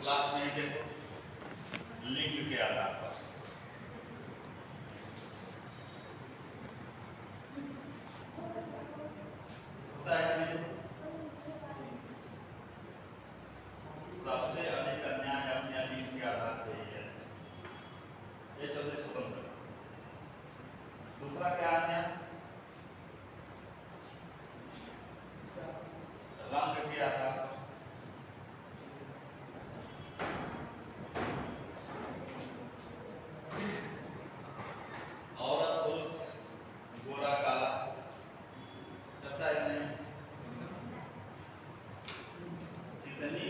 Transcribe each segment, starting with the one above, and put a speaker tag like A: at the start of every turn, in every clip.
A: Class में ही देखो लिंग के आधार पर होता है कि सबसे अधिक अन्याय अपने लिंग के आधार पर ही है, ये चौथे स्वतंत्र। दूसरा क्या अन्याय? रंग के आधार पर। औरत पुरुष, गोरा काला, चलता है नहीं? कितनी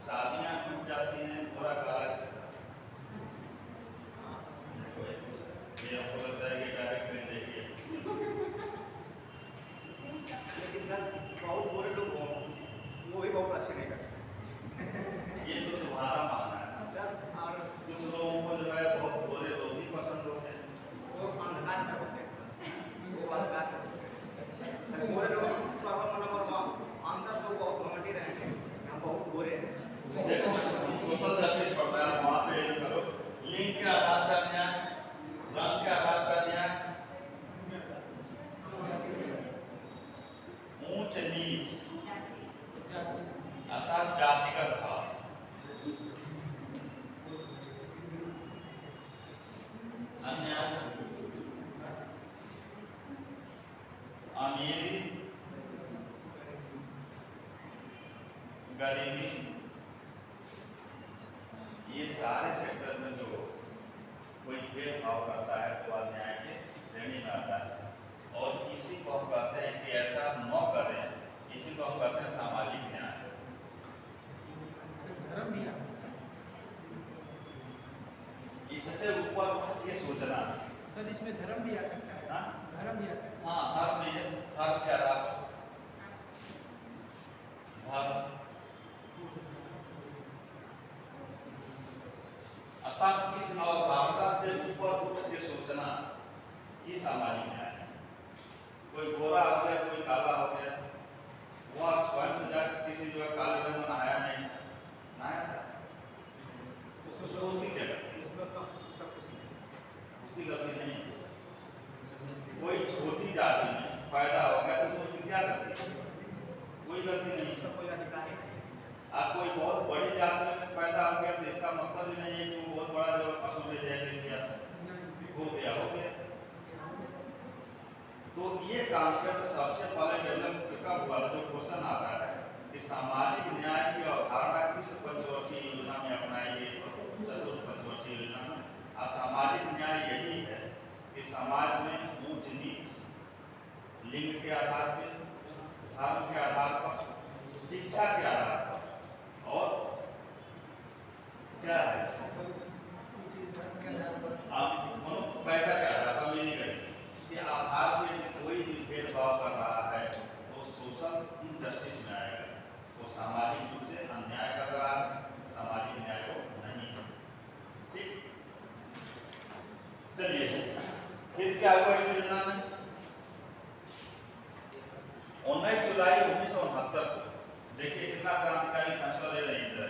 A: शादियां टूट जाती हैं गोरा काला के चक्कर में। ये हमको लगता है कि डायरेक्ट नहीं देखिए,
B: लेकिन सर बहुत बुरे लोग हों वो भी बहुत अच्छे नहीं करते।
A: ये तो तुम्हारा मानना है ना
B: सर और
A: कुछ लोगों को जो है बहुत बुरे लोग भी पसंद होते हैं।
B: वो अंधकार में होते हैं, वो अंधकार में होते हैं। सर बुरे लोग प्रॉब्लम नंबर 1 अंदर लोग बहुत घमंडी रहेंगे, हम बहुत बुरे हैं।
A: सोशल जस्टिस पढ़ रहे हैं वहां पे करो लिंग के आधार पर अन्याय, रंग के आधार पर अन्याय, ऊंच नीच अर्थात जातिगत भाव, अन्याय अमीरी गरीबी, ये सारे सेक्टर में जो कोई भेदभाव करता है तो अन्याय के श्रेणी में आता है। और इसी को हम कहते हैं कि ऐसा न करें, इसी को हम कहते हैं सामाजिक न्याय।
C: धर्म भी आ
A: इससे ऊपर ये सोचना
C: सर, इसमें धर्म भी आ सकता है।
A: हाँ?
C: धर्म भी आ सकता है।
A: हाँ धर्म भी है, धर्म के आधार पर धर्म अर्थात इस अवधारणा से ऊपर उठ के सोचना ये सामाजिक न्याय है। कोई गोरा हो गया, कोई काला हो गया, वह स्वयं जाकर किसी जो है काले रंग में नहाया नहीं, नहाया था उसको उसकी क्या गलती? उसकी गलती नहीं। कोई छोटी जाति में पैदा हो गया तो उसकी क्या गलती? कोई गलती नहीं।
B: कोई अधिकार ही नहीं।
A: आप कोई बहुत बड़ी जाति में पैदा हो गया तो इसका मतलब ही नहीं है कि वो बहुत बड़ा जो पशु ले जाएंगे किया हो गया तो ये कॉन्सेप्ट सबसे पहले डेवलप कब हुआ था? जो क्वेश्चन आता है कि सामाजिक न्याय की अवधारणा किस पंचवर्षीय योजना में अपनाई गई? चतुर्थ पंचवर्षीय योजना में। और सामाजिक न्याय यही है कि समाज में ऊंच नीच लिंग के आधार पर, धर्म के आधार पर, शिक्षा के आधार पर और क्या है पैसा के आधार पर मिली गई के आधार पर कोई भी भेदभाव कर रहा है तो सोशल इनजस्टिस में आएगा, वो सामाजिक रूप से अन्याय कर रहा है, सामाजिक न्याय को नहीं। ठीक, चलिए फिर क्या हुआ इस योजना में? 19 जुलाई 1969 को देखिए कितना क्रांतिकारी फैसला ले रही है।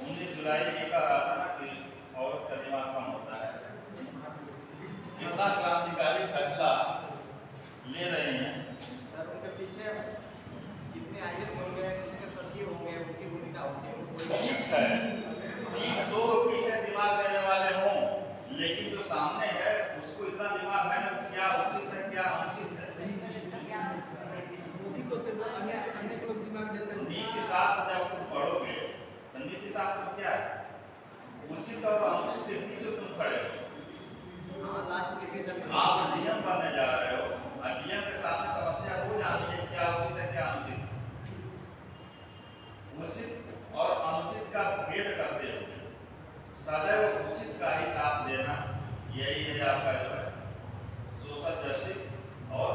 A: 19 जुलाई ये कहा रहा था ना कि औरत का दिमाग कम होता है, कितना क्रांतिकारी फैसला ले रहे हैं।
B: सर उनके पीछे कितने आईएएस होंगे, कितने सचिव होंगे, उनकी भूमिका होगी।
A: ठीक है, 20 लोग पीछे दिमाग देने वाले हों, लेकिन जो सामने है उसको इतना दिमाग है ना क्या उचित है क्या अनुचित है।
C: मोदी को तो अन्य लोग दिमाग देते हैं।
A: नीति शास्त्र जब तुम पढ़ोगे तो नीति शास्त्र क्या है? उचित और अनुचित के बीच तुम खड़े हो।
B: लास्ट सिटीजन
A: आप नियम बनने जा रहे हो और नियम के सामने समस्या हो जानी है क्या उचित है क्या अनुचित। उचित और अनुचित का भेद करते हुए सदैव उचित का ही साथ देना, यही है आपका जो है सोशल जस्टिस और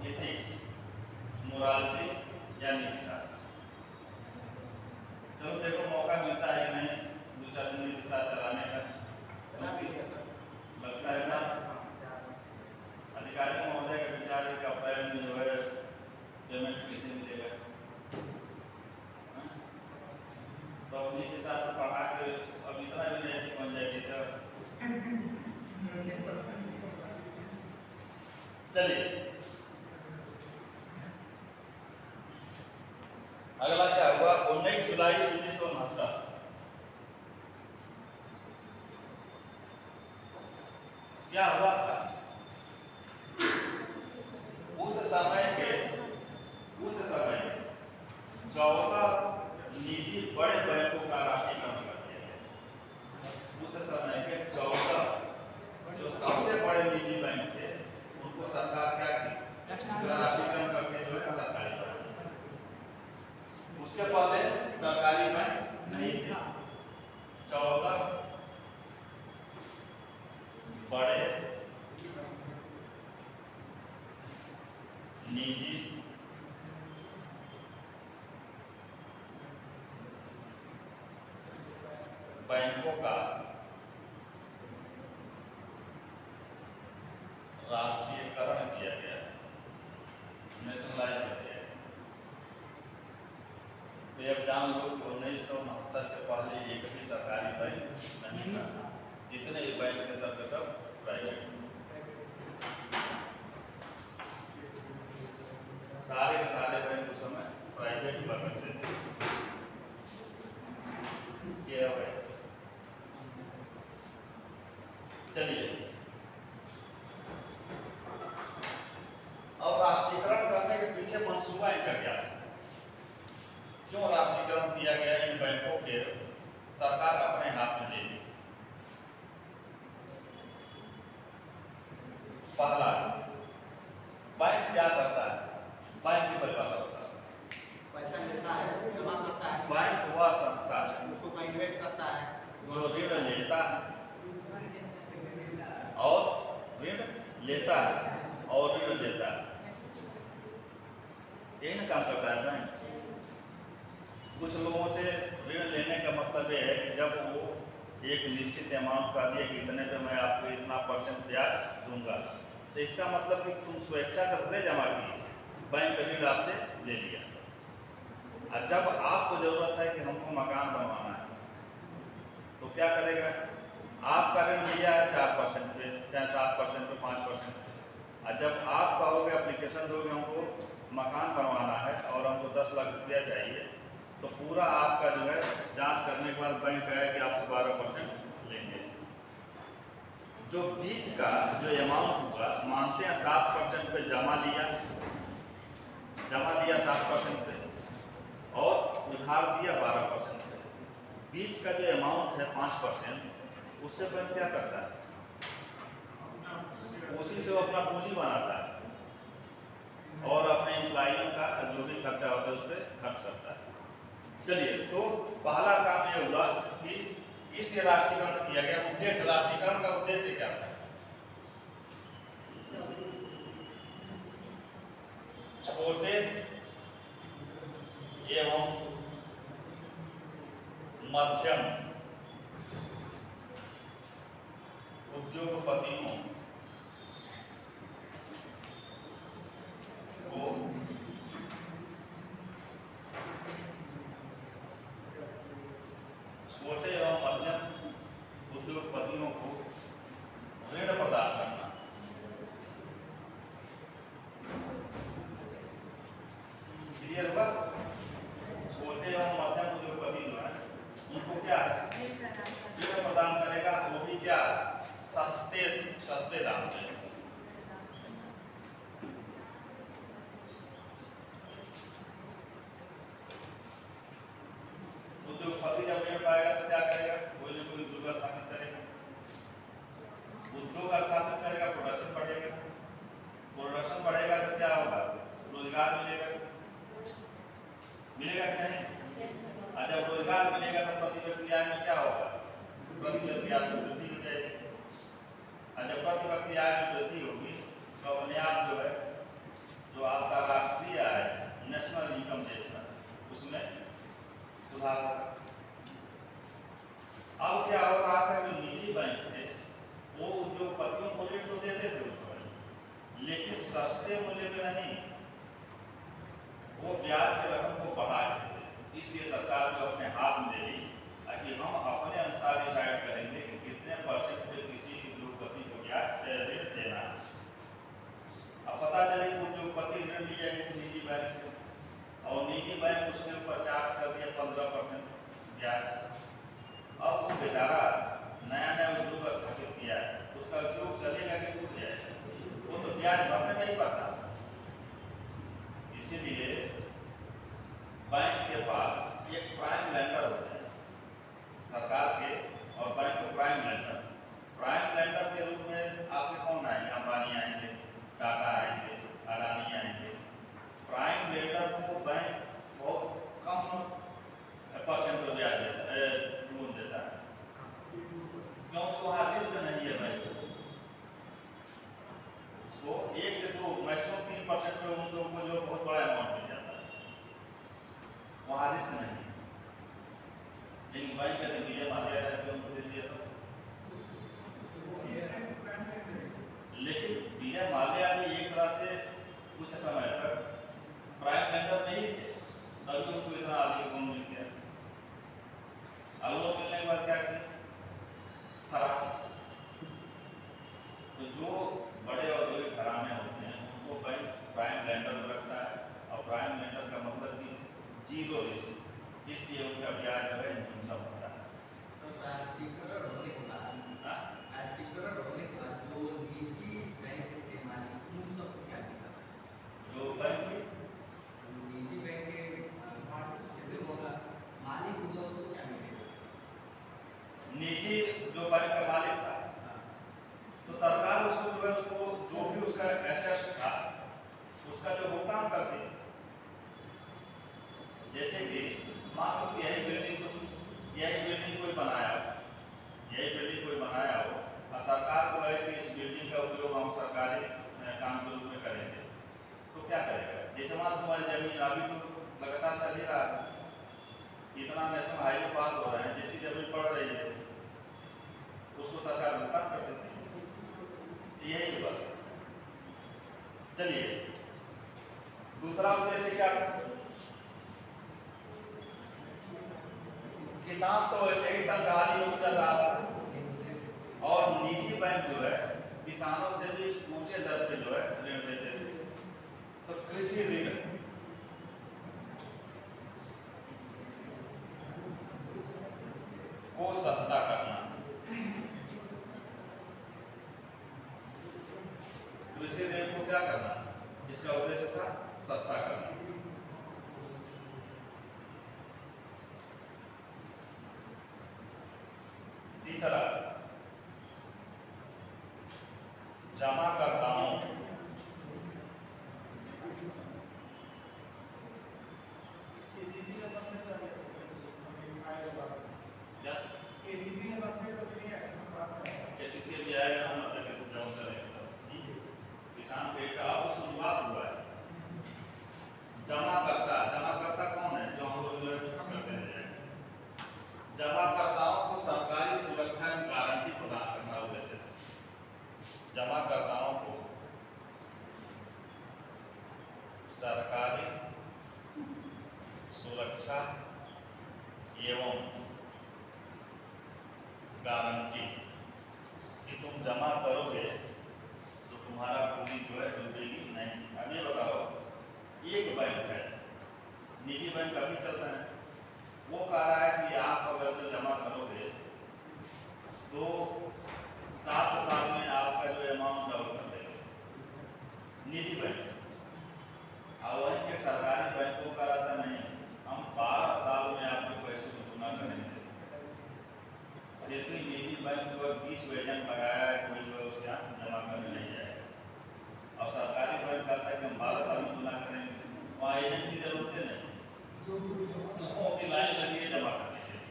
A: एथिक्स, मोरालिटी या नीति शास्त्र। तो देखो मौका मिलता है कि नहीं 2-4 दिन नीति शास्त्र चलाने का? लगता है ना अधिकारी महोदय के विचार है कि अप्रैल में जो है पेमेंट कैसे मिलेगा? तो तो उन्हीं के साथ पढ़ा के अब इतना भी नहीं कि बन जाए टीचर। चलिए अगला क्या हुआ, 19 जुलाई 1969। क्या हुआ था उस समय 14 निजी बड़े बैंकों का राष्ट्रीयकरण कर दिया गया। उस समय के 14 जो सबसे बड़े निजी बैंक थे उनको सरकार क्या की, राष्ट्रीयकरण करके जो है सरकारी बैंक। उसके पहले सरकारी बैंक नहीं थे। 14 बड़े निजी बैंकों का राष्ट्रीयकरण किया गया, नेशनलाइज कर दिया गया। तो अब जान लो कि 1969 के पहले एक भी सरकारी बैंक नहीं था। जितने भी बैंक थे सब के सब प्राइवेट, सारे के सारे बैंक उस समय प्राइवेट हुआ करते थे। ये हो गया। चलिए अब राष्ट्रीयकरण करने के पीछे मंसूबा इनका क्या है, क्यों राष्ट्रीयकरण किया गया, इन बैंकों के सरकार अपने हाथ में ले ली। पहला, बैंक क्या करता है, बैंक की परिभाषा होता है,
B: पैसा लेता है, जमा करता है,
A: बैंक वह संस्था है
B: उसको कहीं इन्वेस्ट करता है,
A: जो ऋण लेता है और ऋण लेता है और ऋण देता है, यही काम करता है बैंक। कुछ लोगों से ऋण लेने का मतलब ये है कि जब वो एक निश्चित अमाउंट का दिए कि इतने पे मैं आपको इतना % ब्याज दूंगा, तो इसका मतलब कि तुम स्वेच्छा से भले जमा किए, बैंक ऋण आपसे ले लिया। और जब आपको जरूरत है कि हमको मकान बनवाना है तो क्या करेगा, आपका ऋण लिया है 4% पे, चाहे 7% पे, 5% पे, और जब आप कहोगे एप्लीकेशन दोगे हमको मकान बनवाना है और हमको 10 लाख रुपया चाहिए, तो पूरा आपका जो है जांच करने के बाद बैंक कहे कि आपसे 12% लेंगे। जो बीच का जो अमाउंट हुआ, मानते हैं 7% पे जमा दिया 7% पे और उधार दिया 12% पे, बीच का जो अमाउंट है 5%, उससे बैंक क्या करता है, उसी से वो अपना पूंजी बनाता है और अपने एम्प्लॉइयों का जो भी खर्चा होता है उस पर खर्च करता है। चलिए, तो पहला काम ये हुआ कि इसलिए राष्ट्रीयकरण किया गया। उद्देश्य, राष्ट्रीयकरण का उद्देश्य क्या था, छोटे एवं मध्यम उद्योगपतियों को छोटे एवं मध्यम उद्योगपतियों को ऋण प्रदान करना। क्लियर हुआ? छोटे एवं मध्यम उद्योगपति जो है उनको क्या ऋण प्रदान करेगा, वो भी क्या सस्ते दाम में। उद्योगपति जब ऋण पाएगा तो क्या करेगा, कोई ना कोई उद्योग स्थापित करेगा, उद्योग स्थापित करेगा, प्रोडक्शन बढ़ेगा, प्रोडक्शन बढ़ेगा तो क्या होगा, रोजगार मिलेगा कि नहीं? और जब रोजगार मिलेगा तो प्रति व्यक्ति आय में क्या होगा, प्रति व्यक्ति आय में वृद्धि हो जाएगी। और जब प्रति व्यक्ति आय में वृद्धि होगी तो अपने आप जो है जो आपका राष्ट्रीय आय, नेशनल इनकम जैसा, उसमें सुधार होगा। अब क्या हो रहा था, जो निजी बैंक थे वो उद्योगपतियों को ऋण तो देते थे उस समय, लेकिन सस्ते मूल्य में नहीं, वो ब्याज की रकम को बढ़ा देते थे। इसलिए सरकार को अपने हाथ में ली कि हम अपने अनुसार डिसाइड करेंगे कि कितने परसेंट पे किसी उद्योगपति को ब्याज ऋण देना है। अब पता चले कि उद्योगपति ऋण लिया किसी निजी बैंक से और निजी बैंक उसके ऊपर चार्ज कर दिया 15% ब्याज। अब वो बेचारा नया नया उद्योग स्थापित किया है, उसका उद्योग चलेगा कि टूट जाएगा, वो तो ब्याज भरने में ही परेशान। इसीलिए बैंक के पास एक प्राइम लेंडर होता है सरकार के, और बैंक को प्राइम लेंडर के रूप में आपके कौन आएंगे? अंबानी आएंगे, टाटा आएंगे, अडानी आएंगे। प्राइम लेंडर को बैंक बहुत कम परसेंट पर ब्याज देता है, लोन देता है, क्योंकि वहाँ रिस्क नहीं है बैंक को। वो 1 से 2 मैक्सिमम 3% पे उन लोगों को जो बहुत बड़ा अमाउंट मिल जाता है, वहाँ रिस्क नहीं है। लेकिन बैंक का जब ये मान लिया जाए उनको दे दिया था, लेकिन विजय माल्या भी एक तरह से कुछ समय तक प्राइम लेंडर नहीं थे, तभी उनको इतना आगे लोन मिल गया। लोन मिलने के बाद क्या किया? फरार। तो जो बड़े औद्योगिक घराने होते हैं उनको बैंक प्राइम लेंडर रखता है, और प्राइम लेंडर का मतलब कि जीरो रिस्क, इसलिए उनका ब्याज जो है न्यूनतम होता है।
B: राष्ट्रीयकरण होने के बाद जो निजी बैंक के मालिक उन सबको क्या मिला?
A: जो बैंक
B: निजी बैंक के होगा मालिक होगा, उसको क्या मिलेगा?
A: निजी जो बैंक का मालिक था, तो सरकार उसको जो है उसको जो भी उसका एसेट्स था उसका जो भुगतान करती। जैसे कि मान लो कि यही बिल्डिंग कोई बनाया हो और सरकार को है कि इस बिल्डिंग का उपयोग हम सरकारी काम के रूप में करेंगे, तो क्या करेगा? जैसे मान तुम्हारी जमीन अभी तो लगातार चल ही रहा है, इतना नेशनल हाईवे पास हो रहे हैं, जिसकी जमीन पड़ रही है उसको सरकार भुगतान कर देती है। यही बात। चलिए, दूसरा उद्देश्य क्या था? किसान तो ऐसे ही तंगहाली में गुजर रहा था, और निजी बैंक जो है किसानों से भी ऊंचे दर पे जो है ऋण देते थे। तो कृषि ऋण को सस्ता करना, कृषि ऋण को क्या करना, इसका उद्देश्य था सस्ता करना। तीसरा, जमाकर्ताओं KCC भी आएगा, हम मतलब जॉब करेंगे। किसान पेट का अब शुरुआत हुआ है। जमाकर्ता कौन है? जो हम लोग फिक्स करते हैं। जमाकर्ताओं को सरकारी सुरक्षा एवं गारंटी प्रदान करना उद्देश्य है। जमाकर्ताओं को सरकारी सुरक्षा एवं गारंटी कि तुम जमा करोगे तो तुम्हारा पूंजी जो है डूबेगी नहीं। अब ये बताओ, एक बैंक है, निजी बैंक अभी चल रहे हैं, वो कह रहा है कि आप अगर से जमा करोगे तो 7 साल में आपका जो अमाउंट डबल कर देंगे, निजी बैंक। और वहीं के सरकारी बैंक को कह रहा था नहीं, हम 12 साल में आपके पैसे को गुना करेंगे। लेकिन निजी बैंक जो 20 एजेंट लगाया है, कोई जो है उसके यहाँ जमा करने नहीं जाएगा, और सरकारी बैंक कहता है कि हम 12 साल में गुना करेंगे। वहाँ एजेंट की जरूरत है नहीं, की लाइन लगी है जमा करने के लिए।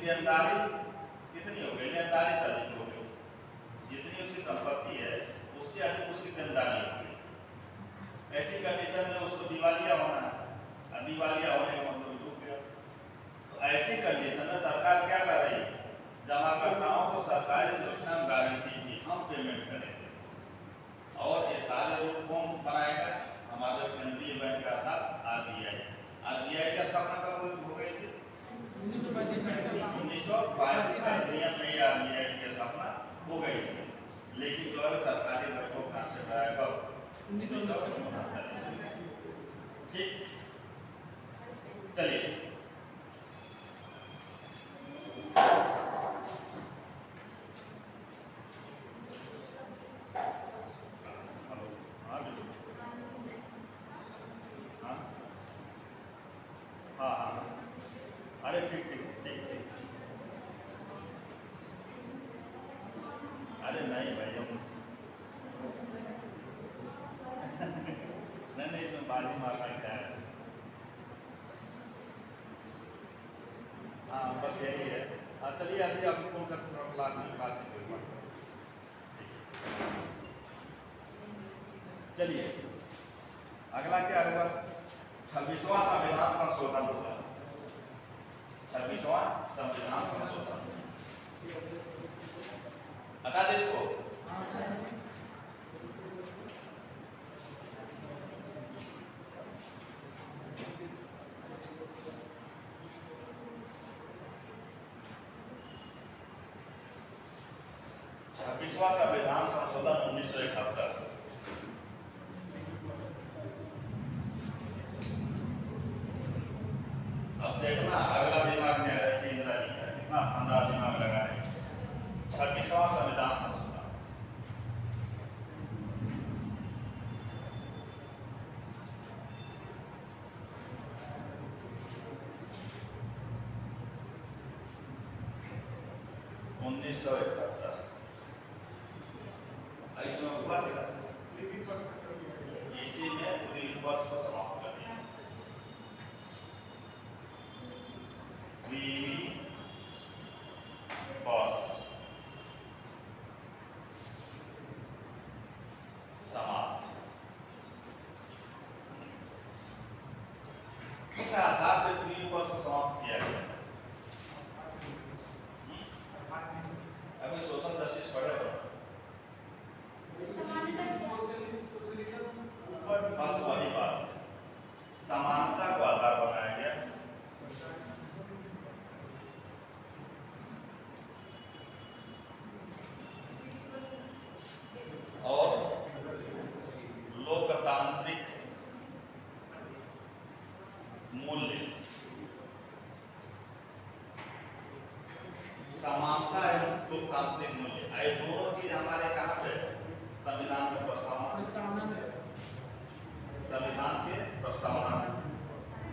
A: देनदारी कितनी हो गई, लेनदारी से अधिक हो गई, जितनी उसकी संपत्ति है उससे अधिक उसकी देनदारी हो गई। ऐसी कंडीशन में उसको दिवालिया होना है, दिवालिया होने का मतलब डूब गया। तो ऐसी कंडीशन में सरकार क्या कर रही है, जमाकर्ताओं को सरकारी सुरक्षा गारंटी की हम पेमेंट करेंगे और ये सारे रूप कौन बनाएगा, हमारे केंद्रीय बैंक का था आरबीआई। आरबीआई की स्थापना कब हो गई थी, 1935 का अधिनियम में आरबीआई की स्थापना हो गई थी, लेकिन जो है सरकारी बैंकों का कांसेप्ट आया कब, 1949। ठीक, चलिए अरे ठीक ठीक ठीक ठीक, अरे नहीं भाई हम नहीं तुम बाजी मारना क्या है, हाँ बस यही है। चलिए अभी आपको कौन सा क्लास में क्लास चलिए अगला क्या हुआ, 26वां संविधान संशोधन हुआ, 26वां संविधान संशोधन। हटा दे इसको, छब्बीसवां संविधान संशोधन 1971। अब देखना अगला दिमाग में है कि इंदिरा जी का कितना शानदार दिमाग लगा रहे हैं। 26वां संविधान संशोधन, उन्नीस सौ 71। इसमें हुआ क्या, इसी में पूरी वर्ष को समाप्त कर दिया। समाप्त। किस आधार पर पूरी वर्ष को समाप्त किया गया, अभी सोशल जस्टिस पढ़े हो, बस वही बात, समानता को आधार बनाया गया। और लोकतांत्रिक मूल्य, समानता एवं लोकतांत्रिक मूल्य, ये दोनों चीज हमारे कहाँ पे संविधान के प्रस्तावना में, संविधान के प्रस्तावना में।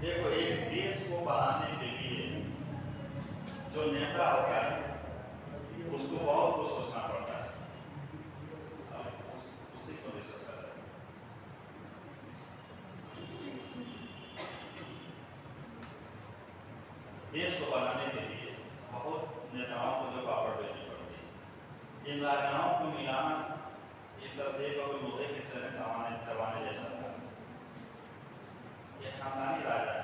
A: देखो एक देश को बनाने के लिए जो नेता होता है उसको बहुत कुछ सोचना पड़ता है, उसी को रिसर्च करता है। देश को बनाने के लिए बहुत नेताओं को जो पावर देनी पड़ती है, इन राजाओं को मिलाना एक तरह से एक लोहे के चने सामान्य चबाने जैसा था। ये खानदानी राजा है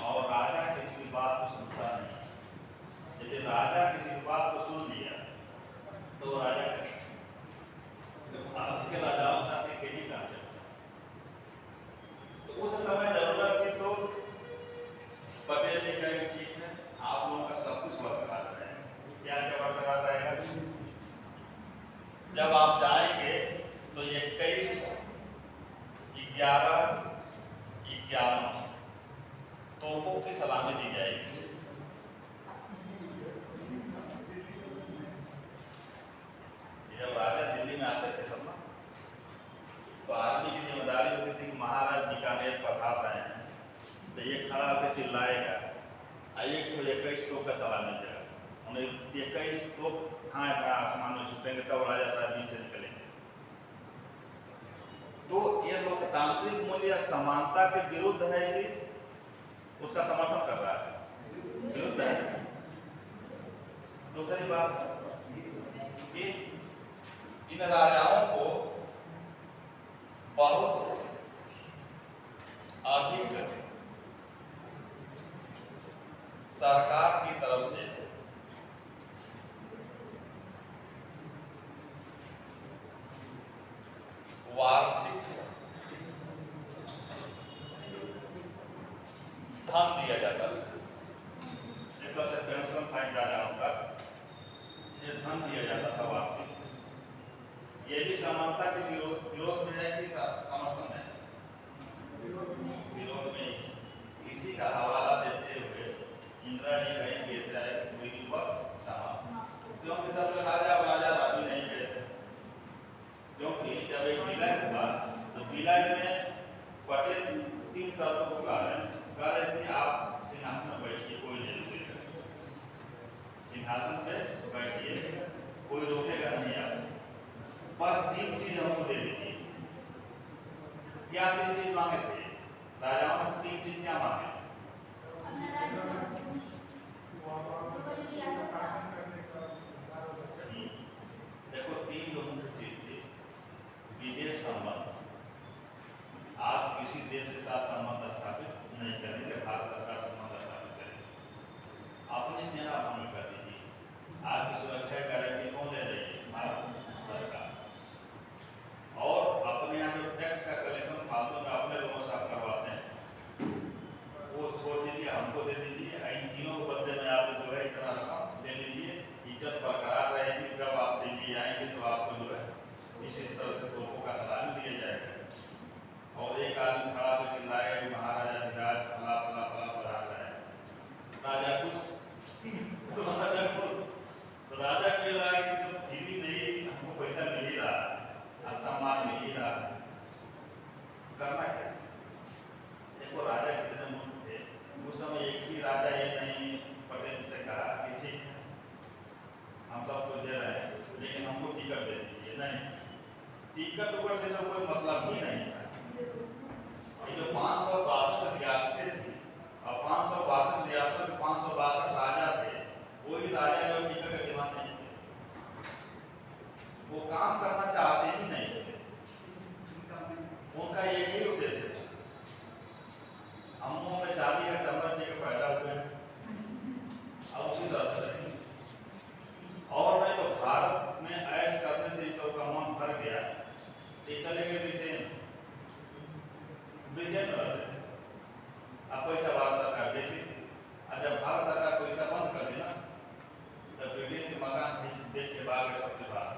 A: और राजा किसी की बात को सुनता नहीं। यदि राजा किसी की बात को सुन लिया तो राजा भारत के राजाओं चाहते के भी कहा जाए। तो उस समय जरूरत थी तो पटेल ने कहा ठीक है आप लोगों का सब कुछ बरकरार रहेगा। क्या क्या बरकरार रहेगा, जब आप जाएंगे तो 21-11-51 तोपों की सलामी दी जाएगी। जब राजा दिल्ली में आते थे सब तो आर्मी की जिम्मेदारी होती थी कि महाराज बीकानेर पधार रहे हैं तो ये खड़ा होकर चिल्लाएगा, एक तो 21 तोप का सलामी देगा, उन्हें 21 तोप हाँ आसमान में छूटेंगे तब राजा साहब बीच से निकलेंगे। तो ये लोकतांत्रिक मूल्य समानता के विरुद्ध है कि उसका समर्थन कर रहा है। विरुद्ध है। दूसरी बात कि इन राजाओं को बहुत अधिक सरकार की तरफ से वार्षिक धन दिया जाता है। एक तरह से पेंशन था इन राजाओं का, ये धन दिया जाता था वार्षिक। ये भी समानता के विरोध में है कि समर्थन है? विरोध में। इसी का हवाला देते हुए इंदिरा जी कहीं कैसे आए पूरी वर्ष समाप्त, क्योंकि तब राजा और राजा राजी नहीं थे। क्योंकि जब एक विलय हुआ तो विलय में पटेल 3 शर्तों को कह रहे थे कि आप सिंहासन पर बैठिए, कोई नहीं रुकेगा, सिंहासन पे बैठिए, कोई रोकेगा नहीं आप, बस 3 चीज हमको दे दीजिए। क्या 3 चीज मांगे थे राजाओं से? 3 चीज क्या मांगे? देखो 3 लोगों की चीज थी। विदेश संबंध, आप किसी देश के साथ संबंध स्थापित नहीं करेंगे, भारत सरकार संबंध स्थापित करेगी। अपनी सेना भंग कर दीजिए, आपकी सुरक्षा गारंटी कौन ले रही है? भारत सरकार। और अपने यहाँ जो टैक्स का कलेक्शन फालतू में अपने लोगों से आप करवाते हैं, वो छोड़ दीजिए, हमको दे दीजिए। इन तीनों के बदले में आप जो है इतना रकम ले लीजिए, इज्जत बरकरार रहेगी। जब आप दिल्ली आएंगे तो आपको जो है इसी तरह से तोपों का सलामी दिया जाएगा। और एक आदमी खड़ा तो चिल्लाएगा कि महाराजा विराज फला फला फला बना रहा है, राजा खुश तो राजा खुश, तो राजा कह रहा है कि तो फ्री नहीं, हमको पैसा मिल ही रहा है, सम्मान मिल ही रहा है, करना क्या? देखो राजा कितने मूर्ख थे उस समय। एक ही राजा ये नहीं पटेल से कहा कि ठीक है हम सबको दे रहे हैं, लेकिन हमको टिकट दे दीजिए। नहीं, टिकट ऊपर से सब कोई मतलब ही नहीं था। ये जो 562 रियासतें थी और 562 रियासतों के 562 राजा थे, कोई राजा जो टिकट के डिमांड नहीं थे, वो काम करना चाहते ही नहीं थे। उनका एक ही उद्देश्य था, हम मुंह में चांदी का चम्मच लेकर पैदा हुए और उसी तरह से रहेंगे। और नहीं तो भारत में ऐश करने से इन सबका मन भर गया, ये चले गए ब्रिटेन में रहते थे। अब पैसा भारत सरकार देती थी, और जब भारत सरकार पैसा बंद कर दी ना, तब ब्रिटेन के मकान देश के बाहर सबके बाहर